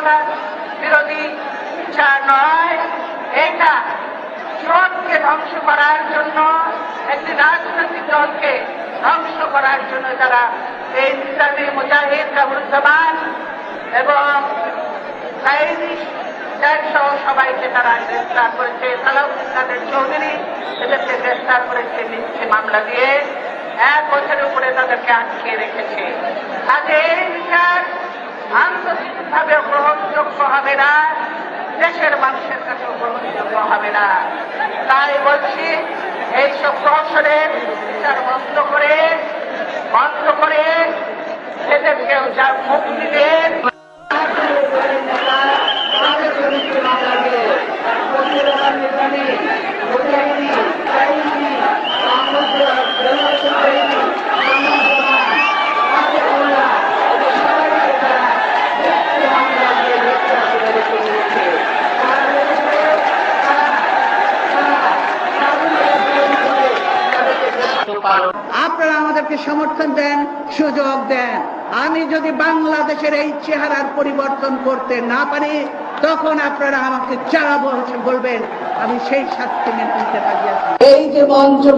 মানবতা বিরোধী বিচার নয়, এটা সবকে ধ্বংস করার জন্য, একটি রাজনৈতিক দলকে ধ্বংস করার জন্য তারা এই ইসলামী মুজাহিদ কামরুজ্জামান এবং সহ সবাইকে তারা গ্রেফতার করেছে। সালাউদ্দিন কাদের চৌধুরী এদেরকে গ্রেফতার করেছে মিথ্যে মামলা দিয়ে, 1 বছরের উপরে তাদেরকে আটকে রেখেছে। কাজে এই বিচার আন্তর্জাতিকভাবে গ্রহণযোগ্য হবে না, দেশের মানুষের কাছে গ্রহণযোগ্য হবে না। তাই বলছি, এইসব প্রহসনের বিচার বন্ধ করে এদেরকে যা মুক্তি দেন। আপনারা আমাদেরকে সমর্থন দেন, সুযোগ দেন। আমি যদি বাংলাদেশের এই চেহারার পরিবর্তন করতে না পারি, তখন আপনারা আমাকে যারা বলবেন, আমি সেই শাস্তি মেনে নিতে পারি। এই যে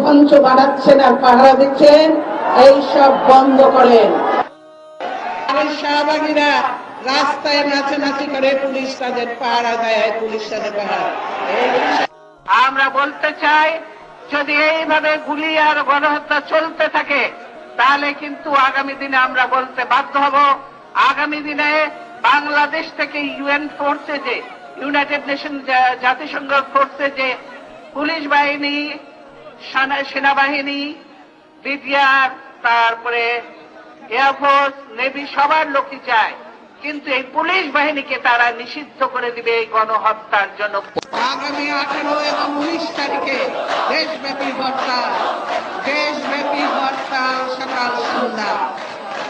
মঞ্চ বাড়াচ্ছেন আর পাহারা দিচ্ছেন, এই সব বন্ধ করেন। শাহবাগীরা রাস্তায় নাচানাচি করে, পুলিশ তাদের পাহারা দেয়, পুলিশ তাদের পাহারা। আমরা বলতে চাই, যদি এইভাবে গুলি আর গণহত্যা চলতে থাকে, তাহলে কিন্তু আগামী দিনে আমরা বলতে বাধ্য হব, আগামী দিনে বাংলাদেশ থেকে ইউএন ফোর্সে, যে ইউনাইটেড নেশন জাতিসংঘ ফোর্সে যে পুলিশ বাহিনী, সেনাবাহিনী, বিডিআর, তারপরে এয়ারফোর্স, নেভি, সবার লোকই চায়, কিন্তু এই পুলিশ বাহিনীকে তারা নিষিদ্ধ করে দিবে এই গণহত্যার জন্য। আগামী 18 এবং 19 তারিখে দেশব্যাপী হরতাল, সকাল সন্ধ্যা।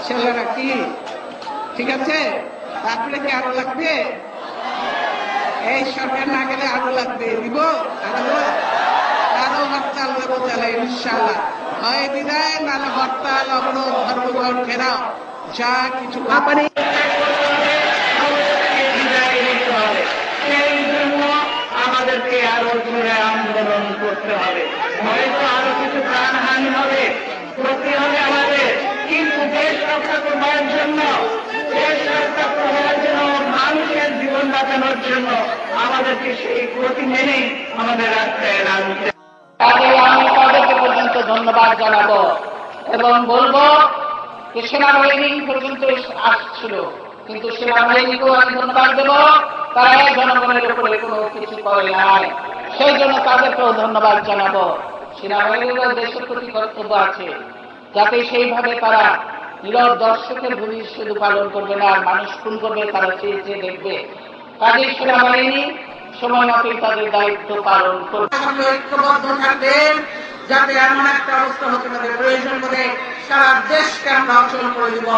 ছেলেরা কি ঠিক আছে? তারপরে কি আরো লাগবে? এই সরকার না গেলে আরো লাগবে, দিব আরো হরতাল দেবো তাহলে ইনশাআল্লাহ। হয় বিদায়, নাহলে হরতাল, অবরোধ, ধর্মঘট, ঘেরাও, যা কিছু পারে। আমাদেরকে আরো জোরে আন্দোলন করতে হবে, হয়তো আরো কিছু প্রাণহানি হবে, ক্ষতি হবে আমাদের, কিন্তু দেশ রক্ষা করবার জন্য, মানুষের জীবন বাঁচানোর জন্য আমাদেরকে সেই ক্ষতি মেনেই আমাদের রাস্তায় নামতে। আমি তাদেরকে পর্যন্ত ধন্যবাদ জানাবো এবং বলবো যে সেনাবাহিনী পর্যন্ত আসছিল, কিন্তু সেনাবাহিনীকেও আমি ধন্যবাদ দেবো, তারা জনগণের উপরে কোনো কিছু করে নাই, সেই জন্য তাদেরকেও ধন্যবাদ জানাবো। সেনাবাহিনীরও দেশের প্রতি কর্তব্য আছে, যাতে সেইভাবে তারা নীরব দর্শকের ভূমিকা শুধু পালন করবে না, আর মানুষ খুন করবে তারা চেয়ে চেয়ে দেখবে। কাজেই সেনাবাহিনী সময় মতোই তাদের দায়িত্ব পালন করবে। ঐক্যবদ্ধ থাকবেন, যাতে এমন একটা অবস্থা হতে পারে প্রয়োজন করে সারা দেশকে আমরা অচল করে দিব।